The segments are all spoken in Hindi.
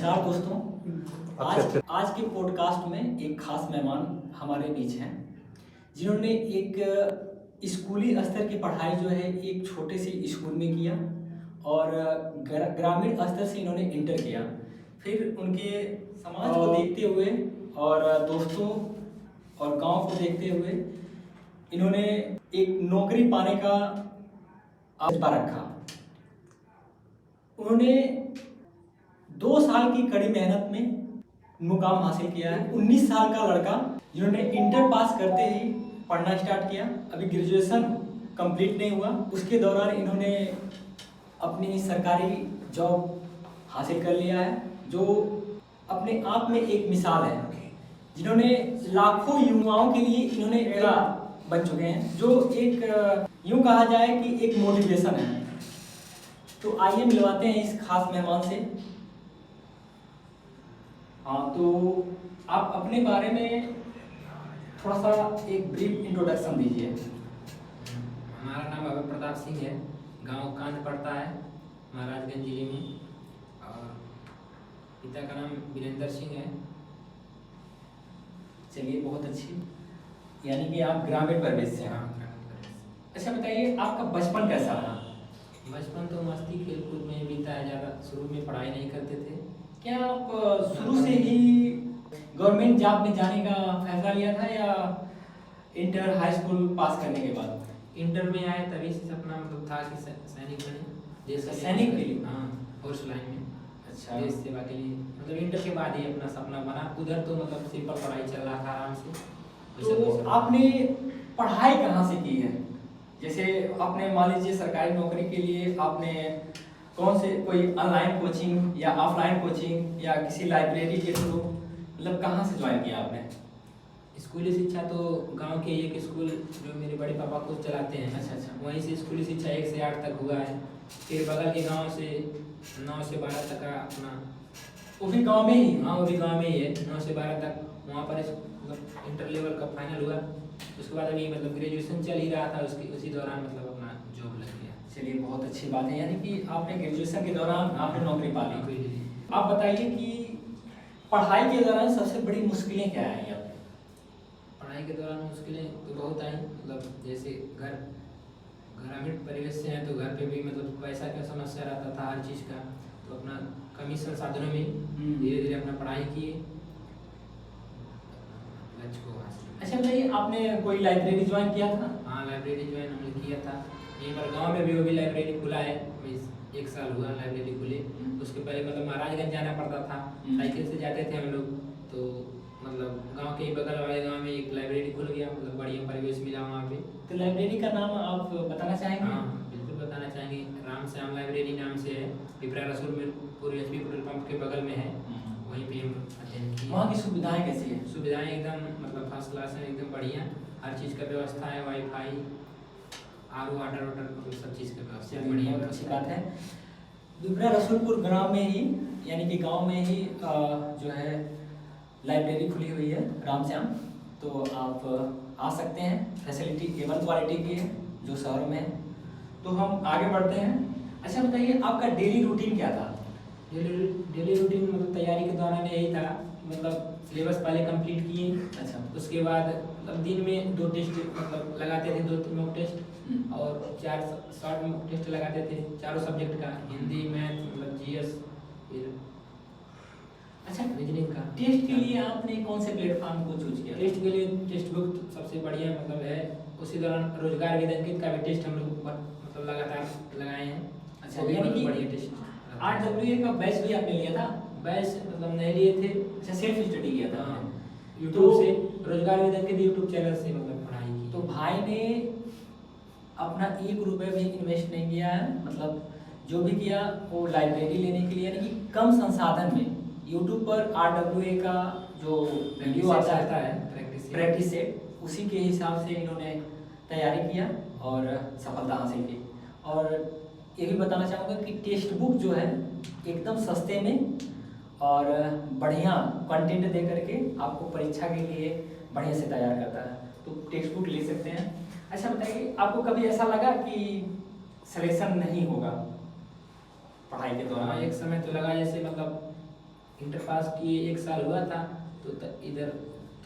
नमस्कार दोस्तों। आज के पॉडकास्ट में एक खास मेहमान हमारे बीच हैं, जिन्होंने एक स्कूली स्तर की पढ़ाई जो है एक छोटे से स्कूल में किया और ग्रामीण स्तर से इन्होंने इंटर किया। फिर उनके समाज को देखते हुए और दोस्तों और गांव को देखते हुए इन्होंने एक नौकरी पाने का जज्बा रखा। उन्होंने 2 साल की कड़ी मेहनत में मुकाम हासिल किया है। 19 साल का लड़का जिन्होंने इंटर पास करते ही पढ़ना स्टार्ट किया, अभी ग्रेजुएशन कंप्लीट नहीं हुआ, उसके दौरान इन्होंने अपनी सरकारी जॉब हासिल कर लिया है, जो अपने आप में एक मिसाल है, जिन्होंने लाखों युवाओं के लिए इन्होंने बन चुके हैं, जो एक यूं कहा जाए कि एक मोटिवेशन है। तो आइए मिलवाते हैं इस खास मेहमान से। हाँ, तो आप अपने बारे में थोड़ा सा एक ब्रीफ इंट्रोडक्शन दीजिए। हमारा नाम अभय प्रताप सिंह है, गांव कांध पड़ता है महाराजगंज जिले में, और पिता का नाम वीरेंद्र सिंह है। चलिए, बहुत अच्छी, यानी कि आप ग्रामीण परिवेश से हैं। अच्छा बताइए, आपका बचपन कैसा रहा? बचपन तो मस्ती खेलकूद में बीता है, ज़्यादा शुरू में पढ़ाई नहीं करते थे। क्या आप शुरू से ही गवर्नमेंट जॉब में जाने का फैसला लिया था या इंटर हाई स्कूल पास करने के बाद? इंटर में आए तभी से सपना मतलब था कि सैनिक बने, देश का सैनिक के लिए? हाँ, फोर्स लाइन में। अच्छा, देश सेवा के लिए मतलब इंटर के बाद ही अपना सपना बना। उधर तो मतलब सिंपल पढ़ाई चल रहा था आराम से। तो आपने पढ़ाई कहाँ से की है? जैसे आपने मान लीजिए सरकारी नौकरी के लिए आपने कौन से, कोई ऑनलाइन कोचिंग या ऑफलाइन कोचिंग या किसी लाइब्रेरी के थ्रू, मतलब कहाँ से ज्वाइन किया आपने? स्कूली शिक्षा तो गांव के एक स्कूल जो मेरे बड़े पापा खुद चलाते हैं, अच्छा, वहीं से स्कूली शिक्षा 1 से 8 तक हुआ है। फिर बगल के गांव से 9 से 12 तक का अपना, वो भी गांव में ही? हाँ, वो भी गांव में ही है। 9 से 12 तक वहाँ पर मतलब इंटर लेवल का फाइनल हुआ। उसके बाद अभी मतलब ग्रेजुएशन चल ही रहा था, उसी दौरान मतलब अपना जॉब लग गया। चलिए, बहुत अच्छी बात है, यानी कि आपने ग्रेजुएशन के दौरान आपने नौकरी पा ली। आप बताइए कि पढ़ाई के दौरान सबसे बड़ी मुश्किलें क्या आई आपकी? पढ़ाई के दौरान मुश्किलें तो बहुत आई, मतलब जैसे ग्रामीण परिवेश से हैं तो घर पे भी मतलब पैसा का समस्या रहता था हर चीज़ का, तो अपना कमी संसाधनों में धीरे धीरे अपना पढ़ाई किए, लक्ष्य को हासिल। अच्छा बताइए, आपने कोई लाइब्रेरी ज्वाइन किया था? हाँ, लाइब्रेरी ज्वाइन हमने किया था। यहीं पर गांव में भी वो भी लाइब्रेरी खुला है, 1 साल हुआ लाइब्रेरी खुले। उसके पहले मतलब महाराजगंज जाना पड़ता था, साइकिल से जाते थे हम लोग, तो मतलब गांव के ही बगल वाले गांव में एक लाइब्रेरी खुल गया, मतलब बढ़िया परिवेश मिला वहाँ पे। तो लाइब्रेरी का नाम आप बताना चाहेंगे? हाँ, बिल्कुल बताना चाहेंगे। राम श्याम लाइब्रेरी नाम से है, Pipra Rasulpur HP petrol pump के बगल में है, वहीं पे हम अध्ययन किए। वहाँ की सुविधाएं कैसी है? सुविधाएं एकदम मतलब फर्स्ट क्लास है, एकदम बढ़िया, हर चीज़ का व्यवस्था है, वाईफाई, आरओ, वाटर मतलब सब चीज़ का व्यवस्था है, बढ़िया। बहुत अच्छी बात है। पिपरा रसूलपुर ग्राम में ही, यानी कि गांव में ही जो है लाइब्रेरी खुली हुई है रामश्याम, तो आप आ सकते हैं। फैसिलिटी A1 क्वालिटी की है जो शहरों में है। तो हम आगे बढ़ते हैं। अच्छा बताइए, आपका डेली रूटीन क्या था? डेली रूटीन मतलब तैयारी के दौरान यही था, मतलब सिलेबस पहले कंप्लीट किए। अच्छा, उसके बाद मतलब दिन में 2 टेस्ट मतलब लगाते थे, 2 मॉक टेस्ट और 4 शॉर्ट मॉक टेस्ट लगाते थे, चारों सब्जेक्ट का, हिंदी, मैथ, मतलब जीएस, फिर अच्छा रीजनिंग का। टेस्ट के लिए आपने कौन से प्लेटफॉर्म को चूज किया? टेस्ट के लिए टेक्स्ट बुक सबसे बढ़िया मतलब है। उसी दौरान रोजगार विद्यांकित का भी टेस्ट हम लोग मतलब लगातार लगाए हैं। अच्छा, वो भी यानी मतलब कि बढ़िया टेस्ट। 8WA का बैच भी आपने लिया था? बैच मतलब नहीं लिए थे। अच्छा, सेल्फ स्टडी किया था? हाँ, यूट्यूब से, रोजगार विद्यांकित यूट्यूब चैनल से मतलब पढ़ाई की। तो भाई ने अपना 1 रुपये भी इन्वेस्ट नहीं किया है, मतलब जो भी किया वो लाइब्रेरी लेने के लिए, यानी कि कम संसाधन में यूट्यूब पर 8WA का जो वीडियो आता है प्रैक्टिस सेट, उसी के हिसाब से इन्होंने तैयारी किया और सफलता हासिल की। और ये भी बताना चाहूँगा कि टेक्स्ट बुक जो है एकदम सस्ते में और बढ़िया कंटेंट दे करके आपको परीक्षा के लिए बढ़िया से तैयार करता है, तो टेक्स्ट बुक ले सकते हैं। अच्छा बताइए, आपको कभी ऐसा लगा कि सिलेक्शन नहीं होगा पढ़ाई के दौरान? एक समय तो लगा, जैसे मतलब इंटर पास किए 1 साल हुआ था, तो इधर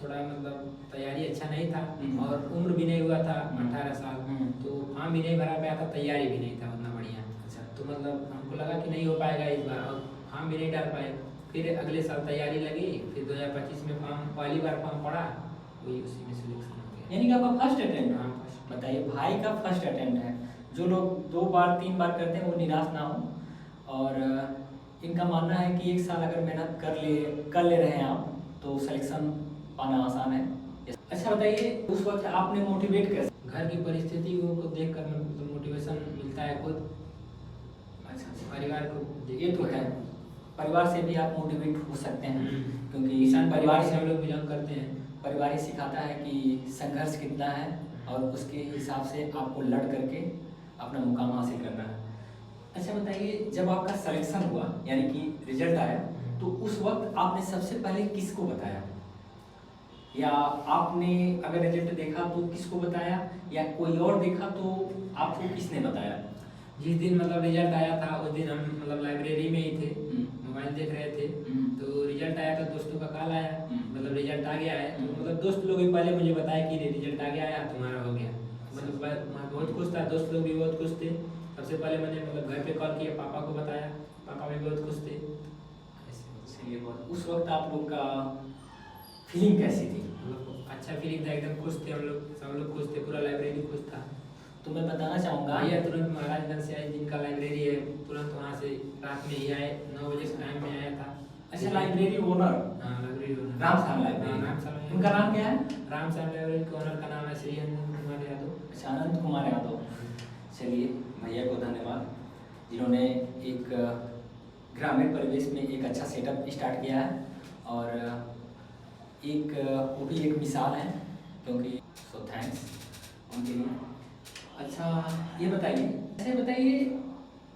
थोड़ा मतलब तैयारी अच्छा नहीं था और उम्र भी नहीं हुआ था 18 साल, तो फॉर्म भी नहीं भरा पाया था, तैयारी भी नहीं था उतना बढ़िया। अच्छा। तो मतलब हमको लगा कि नहीं हो पाएगा इस बार, और फॉर्म भी नहीं डाल पाए। फिर अगले साल तैयारी लगी, फिर 2025 में फॉर्म पहली बार फॉर्म पड़ा, वही उसी में सिलेक्शन हो गया। यानी कि आपका फर्स्ट अटेम्प्ट? हाँ, first। बताइए, भाई का फर्स्ट अटेम्प्ट है। जो लोग 2 बार 3 बार करते हैं वो निराश ना हो, और इनका मानना है कि 1 साल अगर मेहनत कर ले रहे हैं आप, तो सिलेक्शन पाना आसान है। अच्छा बताइए, उस वक्त आपने मोटिवेट कैसे? घर की परिस्थितियों को देखकर मतलब मोटिवेशन मिलता है खुद। अच्छा, परिवार को ये तो है, परिवार से भी आप मोटिवेट हो सकते हैं, क्योंकि किसान परिवार से से हम लोग बिलोंग करते हैं। परिवार ही सिखाता है कि संघर्ष कितना है, और उसके हिसाब से आपको लड़ करके अपना मुकाम हासिल करना है। अच्छा बताइए, जब आपका सिलेक्शन हुआ यानी कि रिजल्ट आया, तो उस वक्त आपने सबसे पहले किसको बताया, या आपने अगर रिजल्ट देखा तो किसको बताया, या कोई और देखा तो आपको किसने बताया? जिस दिन मतलब रिजल्ट आया था उस दिन हम मतलब लाइब्रेरी में ही थे, मोबाइल देख रहे थे, तो रिजल्ट आया था, दोस्तों का कॉल आया, मतलब रिजल्ट आ गया है, तो मतलब दोस्त लोग भी पहले मुझे बताया कि रिजल्ट आ गया है, तुम्हारा हो गया। मतलब मैं बहुत खुश था, दोस्त लोग भी बहुत खुश थे। सबसे पहले मैंने मतलब घर पे कॉल किया, पापा को बताया, पापा भी बहुत खुश थे। चलिए, बहुत उस वक्त आप लोग का फीलिंग कैसी थी? मतलब अच्छा फीलिंग था, एकदम खुश थे हम लोग, सब लोग खुश थे, पूरा लाइब्रेरी खुश था। तो मैं बताना चाहूँगा, भैया तुरंत महाराजगंज से आए, जिनका लाइब्रेरी है, तुरंत वहाँ से रात में ही आए, 9 बजे के टाइम में आया था। अच्छा, लाइब्रेरी ओनर? हाँ, लाइब्रेरी ओनर रामश्याम लाइब्रेरी। हाँ, रामश्याम। उनका नाम क्या है? रामश्याम लाइब्रेरी के ओनर का नाम है श्री अनंत कुमार यादव। अच्छा, अनंत कुमार यादव। चलिए, भैया को धन्यवाद, जिन्होंने एक ग्रामीण परिवेश में एक अच्छा सेटअप स्टार्ट किया है, और एक वो भी एक मिसाल है, क्योंकि सो थैंक्स उनके लिए। अच्छा ये बताइए,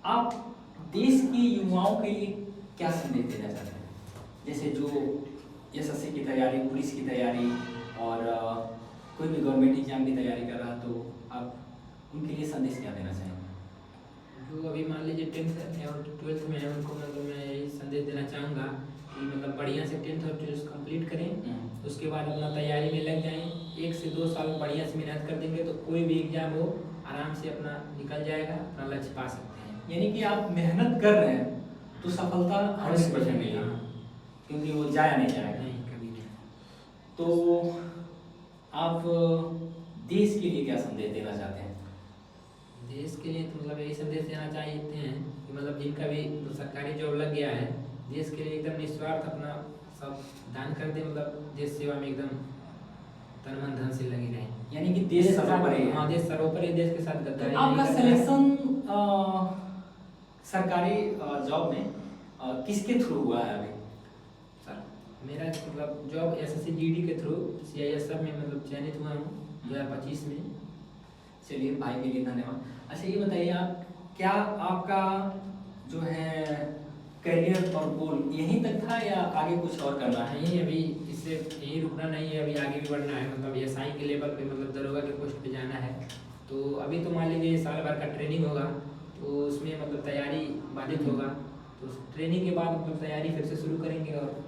आप देश के युवाओं के लिए क्या संदेश देना चाहते हैं? जैसे जो एसएससी की तैयारी, पुलिस की तैयारी, और कोई भी गवर्नमेंट एग्जाम की तैयारी कर रहा, तो आप उनके लिए संदेश क्या देना चाहेंगे? जो अभी मान लीजिए 10th और 12th में है, उनको मतलब मैं यही संदेश देना चाहूँगा कि मतलब बढ़िया से 10th और 12th कंप्लीट करें, उसके बाद अपना तैयारी में लग जाएं। 1 से 2 साल बढ़िया से मेहनत कर देंगे तो कोई भी एग्जाम हो आराम से अपना निकल जाएगा, अपना लक्ष्य पा सकते हैं। यानी कि आप मेहनत कर रहे हैं तो सफलता 100% मिलेगी, क्योंकि वो जाया नहीं जाएगा। नहीं, कभी नहीं। तो आप देश के लिए क्या संदेश देना चाहते हैं? देश के लिए तो मतलब यही संदेश देना चाहते हैं कि मतलब जिनका भी सरकारी जॉब लग गया है, देश के लिए एकदम निस्वार्थ अपना सब दान कर दे, मतलब देश सेवा में एकदम तन मन धन से लगे रहें। यानी कि देश सर्वोपरि है। हाँ, देश सर्वोपरि, देश के साथ गद्दारी नहीं आपका करना है। सिलेक्शन सरकारी जॉब में किसके थ्रू हुआ है अभी? सर, मेरा मतलब जॉब एसएससी जीडी के थ्रू सीआईएसएफ में मतलब चयनित हुआ हूँ 2025 में। चलिए, भाई के लिए धन्यवाद। अच्छा ये बताइए, आप क्या आपका जो है करियर और गोल यहीं तक था, या आगे कुछ और करना है? नहीं, अभी इससे यहीं रुकना नहीं है, अभी आगे भी बढ़ना है, मतलब एसआई के लेवल पे मतलब दरोगा के पोस्ट पे जाना है। तो अभी तो मान लीजिए साल भर का ट्रेनिंग होगा, तो उसमें मतलब तैयारी बाधित होगा, तो ट्रेनिंग के बाद मतलब तैयारी फिर से शुरू करेंगे, और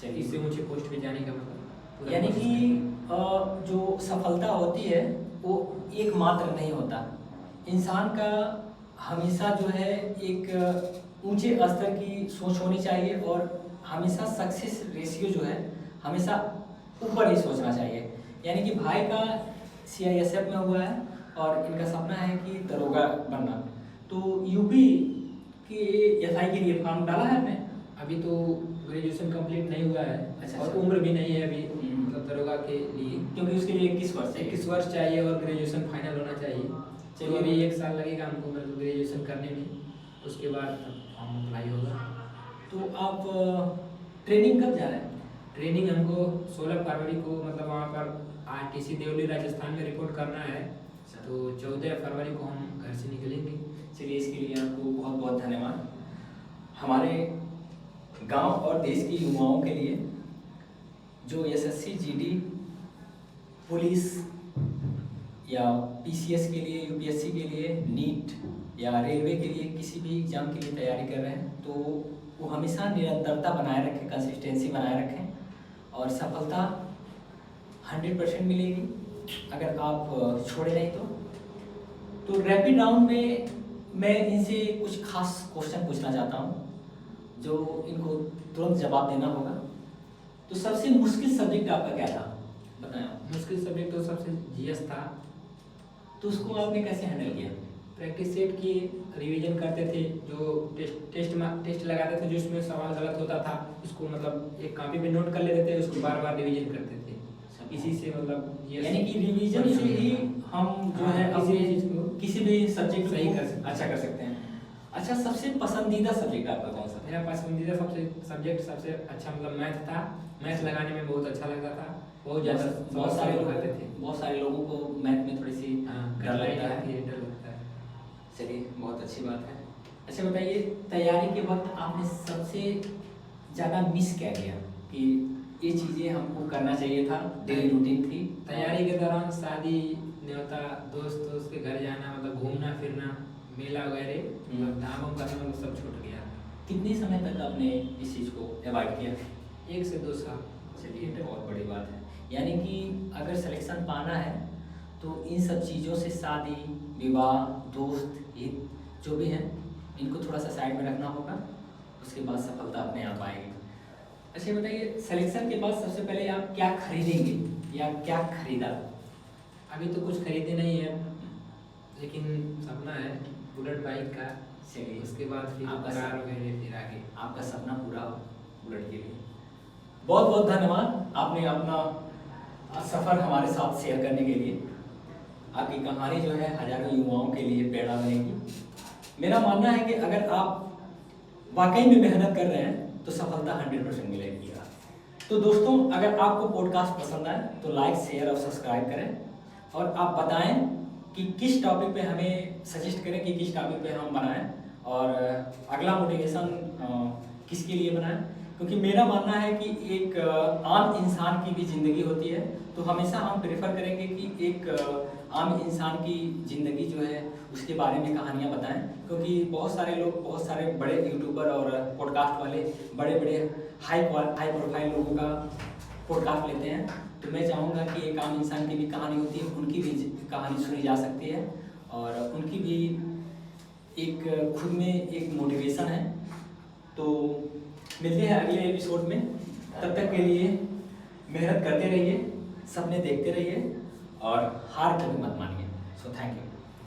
चलिए इससे ऊँचे पोस्ट पे जाने का मतलब पूरा यानी कोशिश कि करेंगे। जो सफलता होती है वो एकमात्र नहीं होता, इंसान का हमेशा जो है एक ऊंचे स्तर की सोच होनी चाहिए, और हमेशा सक्सेस रेशियो जो है हमेशा ऊपर ही सोचना चाहिए। यानी कि भाई का सीआईएसएफ में हुआ है, और इनका सपना है कि दरोगा बनना। तो यूपी के एसआई के लिए फॉर्म डाला है आपने? अभी तो ग्रेजुएशन कंप्लीट नहीं हुआ है। अच्छा, और अच्छा। उम्र भी नहीं है अभी मतलब दरोगा के लिए, क्योंकि उसके लिए 21 वर्ष चाहिए। 21 वर्ष चाहिए और ग्रेजुएशन फाइनल होना चाहिए। चलिए। तो अभी 1 साल लगेगा हमको मतलब ग्रेजुएशन करने में, उसके बाद फॉर्म अप्लाई होगा। तो आप ट्रेनिंग कब जा रहे हैं? ट्रेनिंग हमको 16 फरवरी को मतलब वहाँ पर आरटीसी देवली राजस्थान में रिपोर्ट करना है, तो 14 फरवरी को हम घर से निकलेंगे। चलिए, इसके लिए आपको बहुत बहुत धन्यवाद। हमारे गांव और देश के युवाओं के लिए जो एसएससी जीडी, पुलिस या पीसीएस के लिए, यूपीएससी के लिए, नीट या रेलवे के लिए किसी भी एग्ज़ाम के लिए तैयारी कर रहे हैं, तो वो हमेशा निरंतरता बनाए रखें, कंसिस्टेंसी बनाए रखें, और सफलता 100% मिलेगी अगर आप छोड़े नहीं तो रैपिड राउंड में मैं इनसे कुछ खास क्वेश्चन पूछना चाहता हूँ जो इनको तुरंत जवाब देना होगा। तो सबसे मुश्किल सब्जेक्ट आपका क्या था, बताएं आप। मुश्किल सब्जेक्ट तो सबसे जीएस था। तो उसको आपने कैसे हैंडल किया? प्रैक्टिस सेट किए, रिवीजन करते थे, जो टेस्ट लगाते थे, जो उसमें सवाल गलत होता था उसको मतलब एक कॉपी पे नोट कर लेते थे, उसको बार बार रिवीजन करते थे। इसी से मतलब यानी कि रिवीजन से ही हम जो है किसी भी चीज़ को किसी भी सब्जेक्ट सही को कर सकते हैं। अच्छा कर सकते हैं। अच्छा, सबसे पसंदीदा सब्जेक्ट आपका कौन सा? मेरा पसंदीदा सब्जेक्ट सबसे अच्छा मतलब मैथ था। मैथ लगाने में बहुत अच्छा लगता था, बहुत ज़्यादा बहुत सारे लोग करते थे। बहुत सारे लोगों को मैथ में थोड़ी सी डर लगता है। डर लगता है। चलिए, बहुत अच्छी बात है। अच्छा बताइए, तैयारी के वक्त आपने सबसे ज़्यादा मिस क्या किया कि ये चीज़ें हमको करना चाहिए था, डेली रूटीन थी? तैयारी के दौरान शादी न्योता, दोस्त के घर जाना, मतलब घूमना फिरना, मेला वगैरह, मतलब धाम वाम करना, मतलब सब छूट गया। कितने समय तक आपने इस चीज़ को अवॉइड किया? 1 से 2 साल। चलिए, ये तो बहुत बड़ी बात है। यानी कि अगर सिलेक्शन पाना है तो इन सब चीज़ों से, शादी विवाह, दोस्त, हित जो भी हैं, इनको थोड़ा सा साइड में रखना होगा, उसके बाद सफलता अपने आप आएगी। अच्छा बताइए, सिलेक्शन के बाद सबसे पहले आप क्या खरीदेंगे या क्या खरीदा? अभी तो कुछ खरीदे नहीं है, लेकिन सपना है बुलेट बाइक का। चलिए, उसके बाद फिर आपका कार वगैरह, फिर आगे आपका सपना पूरा हो बुलेट के लिए। बहुत बहुत धन्यवाद, आपने अपना सफ़र हमारे साथ शेयर करने के लिए। आपकी कहानी जो है हजारों युवाओं के लिए प्रेरणा बनेगी। मेरा मानना है कि अगर आप वाकई में मेहनत कर रहे हैं तो सफलता 100% मिलेगी। तो दोस्तों, अगर आपको पॉडकास्ट पसंद आए तो लाइक, शेयर और सब्सक्राइब करें, और आप बताएं कि किस टॉपिक पे हमें सजेस्ट करें कि किस टॉपिक पे हम बनाएं, और अगला मोटिवेशन किसके लिए बनाएं। क्योंकि मेरा मानना है कि एक आम इंसान की भी ज़िंदगी होती है, तो हमेशा हम प्रेफर करेंगे कि एक आम इंसान की ज़िंदगी जो है उसके बारे में कहानियाँ बताएं। क्योंकि बहुत सारे लोग, बहुत सारे बड़े यूट्यूबर और पॉडकास्ट वाले बड़े बड़े हाई प्रोफाइल लोगों का पॉडकास्ट लेते हैं, तो मैं चाहूँगा कि एक आम इंसान की भी कहानी होती है, उनकी भी कहानी सुनी जा सकती है, और उनकी भी एक खुद में एक मोटिवेशन है। तो मिलते हैं अगले एपिसोड में, तब तक के लिए मेहनत करते रहिए, सपने देखते रहिए, और हार कभी मत मानिए। So thank you.